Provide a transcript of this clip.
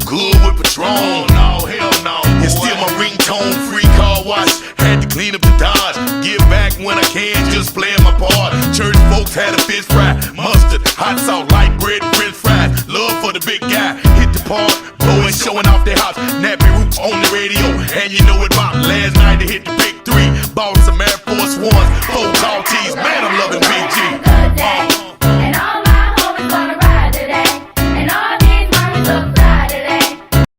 good with Patron. No, hell no. It's still my ringtone, free car wash. Had to clean up the Dodge. Give back when I can, just playing my part. Church folks had a fish fry, mustard, hot sauce, light bread, and french fries. Love for the big guy, hit the park, blowing, showing off their house. Nappy Roots on the radio, and you know it about last night they hit the big three. Boss